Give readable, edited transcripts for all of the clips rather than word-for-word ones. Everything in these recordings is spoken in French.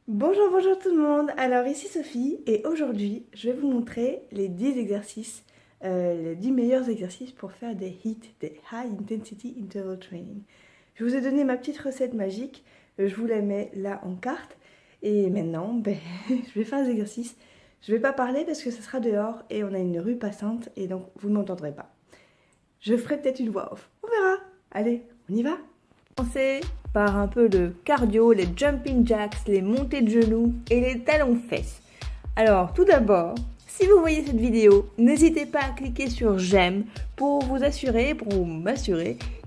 Bonjour tout le monde, alors ici Sophie et aujourd'hui je vais vous montrer les 10 exercices, les 10 meilleurs exercices pour faire des HIIT, des High Intensity Interval Training. Je vous ai donné ma petite recette magique, je vous la mets là en carte et maintenant je vais faire les exercices. Je ne vais pas parler parce que ça sera dehors et on a une rue passante et donc vous ne m'entendrez pas. Je ferai peut-être une voix off, on verra. Allez, on y va. Commencer par un peu de cardio, les jumping jacks, les montées de genoux et les talons fesses. Alors tout d'abord, si vous voyez cette vidéo, n'hésitez pas à cliquer sur j'aime pour m'assurer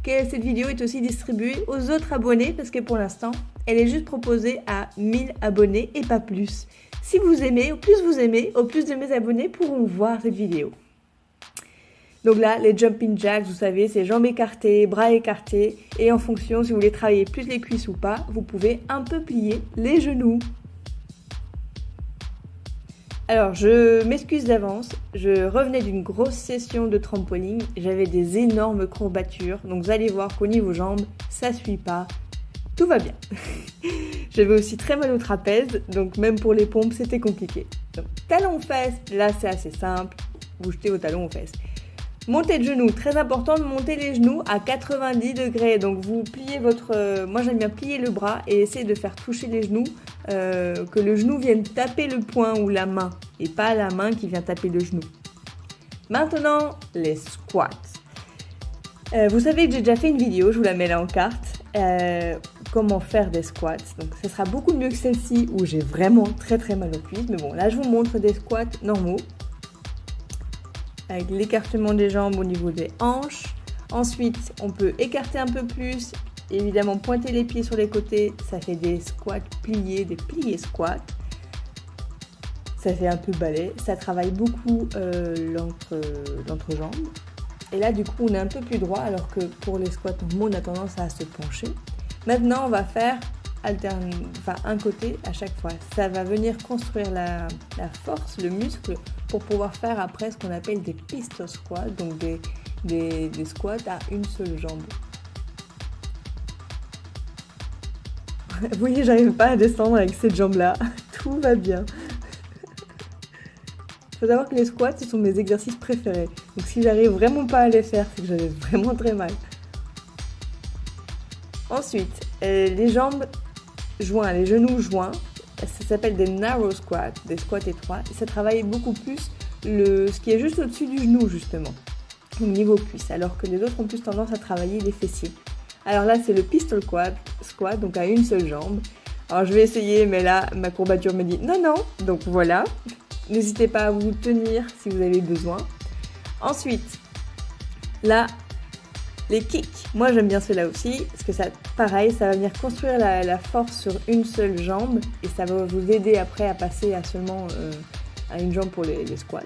que cette vidéo est aussi distribuée aux autres abonnés parce que pour l'instant, elle est juste proposée à 1000 abonnés et pas plus. Si vous aimez, au plus vous aimez, au plus de mes abonnés pourront voir cette vidéo. Donc là, les jumping jacks, vous savez, c'est jambes écartées, bras écartés. Et en fonction, si vous voulez travailler plus les cuisses ou pas, vous pouvez un peu plier les genoux. Alors, je m'excuse d'avance. Je revenais d'une grosse session de trampoline. J'avais des énormes courbatures. Donc vous allez voir qu'au niveau jambes, ça ne suit pas. Tout va bien. J'avais aussi très mal au trapèze. Donc même pour les pompes, c'était compliqué. Donc talons aux fesses, là c'est assez simple. Vous jetez vos talons aux fesses. Montée de genoux, très important de monter les genoux à 90 degrés. Donc vous pliez moi j'aime bien plier le bras et essayer de faire toucher les genoux, que le genou vienne taper le poing ou la main et pas la main qui vient taper le genou. Maintenant, les squats. Vous savez que j'ai déjà fait une vidéo, je vous la mets là en carte, comment faire des squats. Donc ce sera beaucoup mieux que celle-ci où j'ai vraiment très mal aux cuisses. Mais bon, là je vous montre des squats normaux, avec l'écartement des jambes au niveau des hanches. Ensuite, on peut écarter un peu plus, évidemment pointer les pieds sur les côtés, ça fait des squats pliés, des pliés squats. Ça fait un peu balai, ça travaille beaucoup l'entrejambe. Et là, du coup, on est un peu plus droit, alors que pour les squats, on a tendance à se pencher. Maintenant, on va faire un côté à chaque fois. Ça va venir construire la force, le muscle, pour pouvoir faire après ce qu'on appelle des pistol squats, donc des squats à une seule jambe. Vous voyez, j'arrive pas à descendre avec cette jambe-là. Tout va bien. Il faut savoir que les squats, ce sont mes exercices préférés. Donc si j'arrive vraiment pas à les faire, c'est que j'avais vraiment très mal. Ensuite, les jambes joints, les genoux joints, ça s'appelle des narrow squats, des squats étroits. Et ça travaille beaucoup plus ce qui est juste au-dessus du genou, justement, au niveau cuisse, alors que les autres ont plus tendance à travailler les fessiers. Alors là, c'est le pistol squat, donc à une seule jambe. Alors je vais essayer, mais là, ma courbature me dit non. Donc voilà, n'hésitez pas à vous tenir si vous avez besoin. Ensuite, là, les kicks. Moi, j'aime bien ceux-là aussi, parce que ça, pareil, ça va venir construire la force sur une seule jambe et ça va vous aider après à passer à seulement à une jambe pour les squats.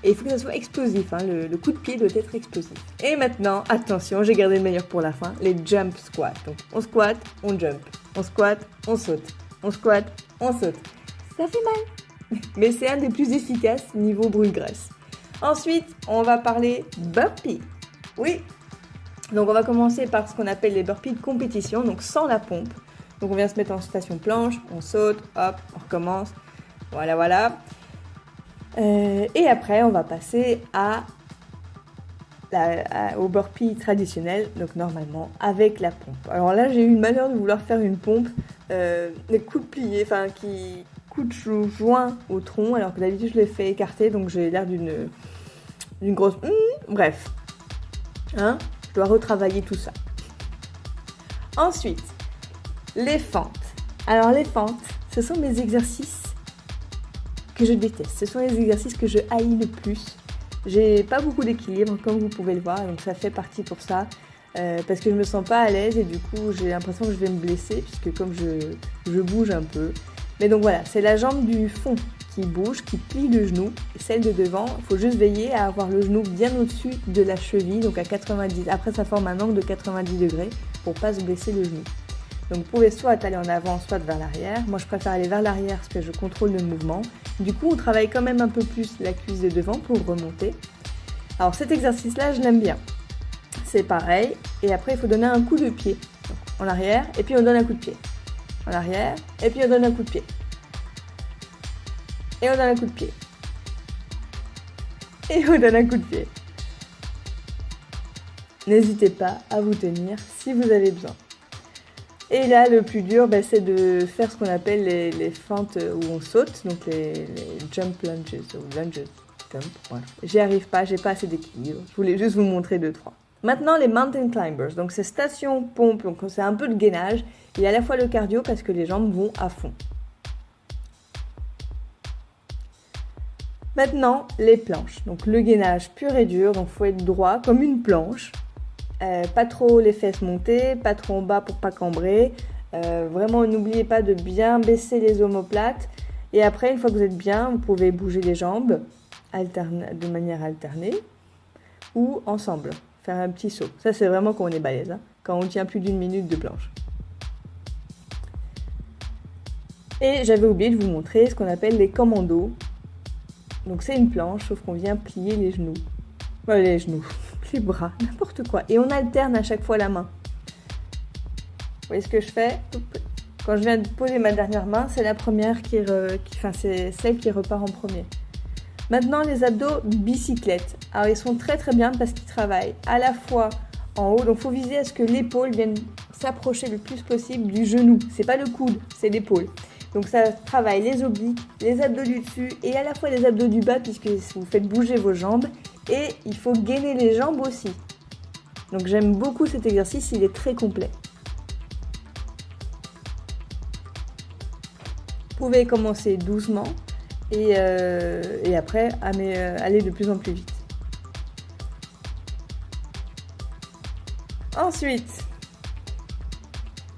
Et il faut que ça soit explosif, hein, le coup de pied doit être explosif. Et maintenant, attention, j'ai gardé le meilleur pour la fin, les jump squats. Donc, on squat, on jump. On squat, on saute. On squat, on saute. Ça fait mal, mais c'est un des plus efficaces niveau brûle-graisse. Ensuite, on va parler burpees. Oui, donc on va commencer par ce qu'on appelle les burpees de compétition, donc sans la pompe. Donc on vient se mettre en station planche, on saute, hop, on recommence. Voilà. Et après, on va passer au burpee traditionnel, donc normalement avec la pompe. Alors là, j'ai eu le malheur de vouloir faire une pompe, des coudes pliés, qui coudes joints au tronc, alors que d'habitude je les fais écarter, donc j'ai l'air d'une grosse... Bref, hein, je dois retravailler tout ça. Ensuite, les fentes. Alors les fentes, ce sont mes exercices que je déteste. Ce sont les exercices que je haïs le plus. J'ai pas beaucoup d'équilibre, comme vous pouvez le voir, donc ça fait partie pour ça. Parce que je me sens pas à l'aise et du coup j'ai l'impression que je vais me blesser, puisque comme je bouge un peu. Mais donc voilà, c'est la jambe du fond qui bouge, qui plie le genou. Et celle de devant, il faut juste veiller à avoir le genou bien au-dessus de la cheville, donc à 90. Après, ça forme un angle de 90 degrés pour pas se blesser le genou. Donc vous pouvez soit aller en avant, soit vers l'arrière. Moi, je préfère aller vers l'arrière parce que je contrôle le mouvement. Du coup, on travaille quand même un peu plus la cuisse de devant pour remonter. Alors cet exercice-là, je l'aime bien. C'est pareil. Et après, il faut donner un coup de pied en arrière et puis on donne un coup de pied. en arrière, et puis on donne un coup de pied. Et on donne un coup de pied. Et on donne un coup de pied. N'hésitez pas à vous tenir si vous avez besoin. Et là, le plus dur, c'est de faire ce qu'on appelle les feintes où on saute, donc les jump lunges ou lunges jump. Voilà. J'y arrive pas, j'ai pas assez d'équilibre. Je voulais juste vous montrer 2-3. Maintenant, les mountain climbers. Donc, c'est station pompe, donc c'est un peu de gainage. Il y a à la fois le cardio parce que les jambes vont à fond. Maintenant, les planches. Donc, le gainage pur et dur. Donc, il faut être droit comme une planche. Pas trop les fesses montées, pas trop en bas pour pas cambrer. Vraiment, n'oubliez pas de bien baisser les omoplates. Et après, une fois que vous êtes bien, vous pouvez bouger les jambes de manière alternée ou ensemble. Faire un petit saut. Ça, c'est vraiment quand on est balèze, hein, quand on tient plus d'1 minute de planche. Et j'avais oublié de vous montrer ce qu'on appelle les commandos. Donc, c'est une planche, sauf qu'on vient plier les genoux. Les genoux. Les bras, n'importe quoi. Et on alterne à chaque fois la main. Vous voyez ce que je fais? Quand je viens de poser ma dernière main, c'est la première c'est celle qui repart en premier. Maintenant, les abdos bicyclette. Alors, ils sont très très bien parce qu'ils travaillent à la fois en haut. Donc, il faut viser à ce que l'épaule vienne s'approcher le plus possible du genou. C'est pas le coude, c'est l'épaule. Donc, ça travaille les obliques, les abdos du dessus et à la fois les abdos du bas puisque vous faites bouger vos jambes. Et il faut gainer les jambes aussi. Donc j'aime beaucoup cet exercice, il est très complet. Vous pouvez commencer doucement et après aller de plus en plus vite. Ensuite,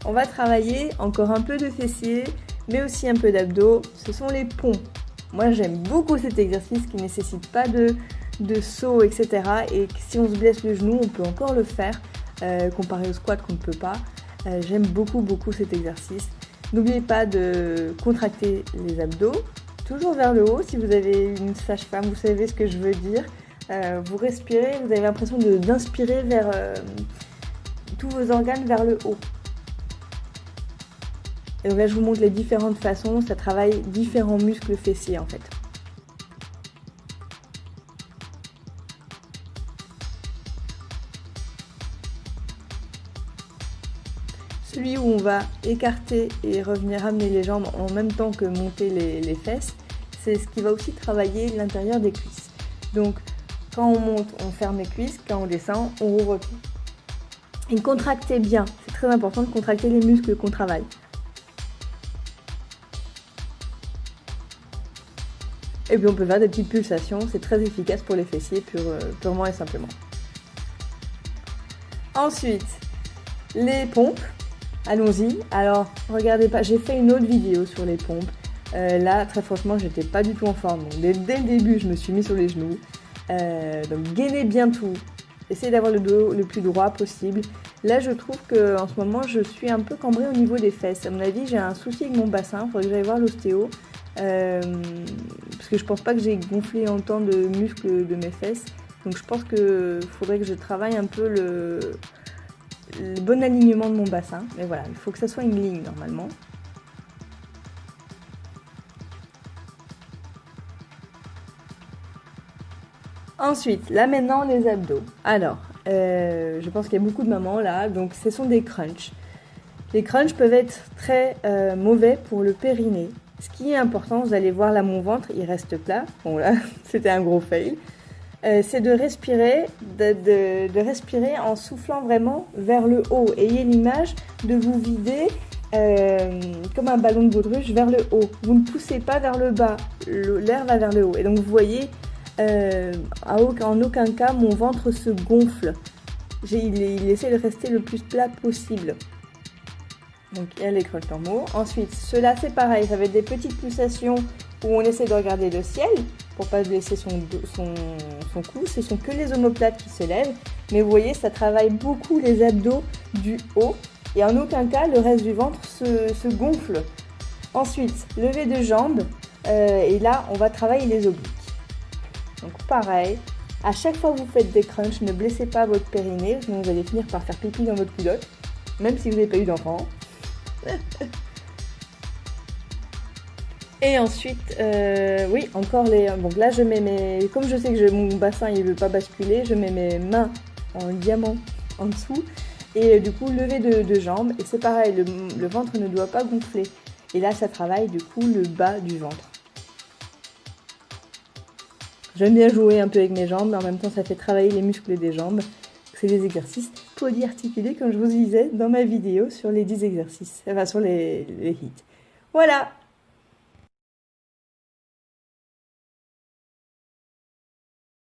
on va travailler encore un peu de fessiers, mais aussi un peu d'abdos. Ce sont les ponts. Moi j'aime beaucoup cet exercice qui ne nécessite pas de saut, etc. Et si on se blesse le genou, on peut encore le faire, comparé au squat qu'on ne peut pas. J'aime beaucoup cet exercice. N'oubliez pas de contracter les abdos, toujours vers le haut. Si vous avez une sage-femme, vous savez ce que je veux dire. Vous respirez, vous avez l'impression d'inspirer vers tous vos organes vers le haut. Et donc là, je vous montre les différentes façons. Ça travaille différents muscles fessiers en fait. Celui où on va écarter et revenir amener les jambes en même temps que monter les fesses, c'est ce qui va aussi travailler l'intérieur des cuisses. Donc quand on monte, on ferme les cuisses, quand on descend, on rouvre tout. Et contractez bien, c'est très important de contracter les muscles qu'on travaille. Et puis on peut faire des petites pulsations, c'est très efficace pour les fessiers purement et simplement. Ensuite, les pompes. Allons-y. Alors, regardez pas, j'ai fait une autre vidéo sur les pompes. Là, très franchement, j'étais pas du tout en forme. Donc, dès le début, je me suis mis sur les genoux. Donc, gainez bien tout. Essayez d'avoir le dos le plus droit possible. Là, je trouve qu'en ce moment, je suis un peu cambrée au niveau des fesses. À mon avis, j'ai un souci avec mon bassin. Il faudrait que j'aille voir l'ostéo. Parce que je pense pas que j'ai gonflé autant de muscles de mes fesses. Donc, je pense qu'il faudrait que je travaille un peu le bon alignement de mon bassin. Mais voilà, il faut que ça soit une ligne normalement. Ensuite, là maintenant les abdos. Alors, je pense qu'il y a beaucoup de mamans là, donc ce sont des crunchs. Les crunchs peuvent être très mauvais pour le périnée. Ce qui est important, vous allez voir là mon ventre, il reste plat. Bon là, c'était un gros fail. C'est de respirer, de respirer en soufflant vraiment vers le haut. Ayez l'image de vous vider comme un ballon de baudruche vers le haut. Vous ne poussez pas vers le bas, l'air va vers le haut. Et donc vous voyez, en aucun cas mon ventre se gonfle. Il essaie de rester le plus plat possible. Donc il y a les crunchs normaux. Ensuite, ceux-là c'est pareil, ça va être des petites pulsations où on essaie de regarder le ciel pour pas blesser son cou. Ce sont que les omoplates qui se lèvent. Mais vous voyez, ça travaille beaucoup les abdos du haut. Et en aucun cas, le reste du ventre se gonfle. Ensuite, levée de jambes. Et là, on va travailler les obliques. Donc pareil, à chaque fois que vous faites des crunchs, ne blessez pas votre périnée. Sinon, vous allez finir par faire pipi dans votre culotte. Même si vous n'avez pas eu d'enfant. Et ensuite, oui, encore les... Donc là, je mets mes... Comme je sais que mon bassin, il veut pas basculer, je mets mes mains en diamant en dessous. Et du coup, lever de jambes. Et c'est pareil, le ventre ne doit pas gonfler. Et là, ça travaille du coup le bas du ventre. J'aime bien jouer un peu avec mes jambes, mais en même temps, ça fait travailler les muscles des jambes. C'est des exercices polyarticulés, comme je vous disais dans ma vidéo sur les 10 exercices, enfin sur les hits. Voilà!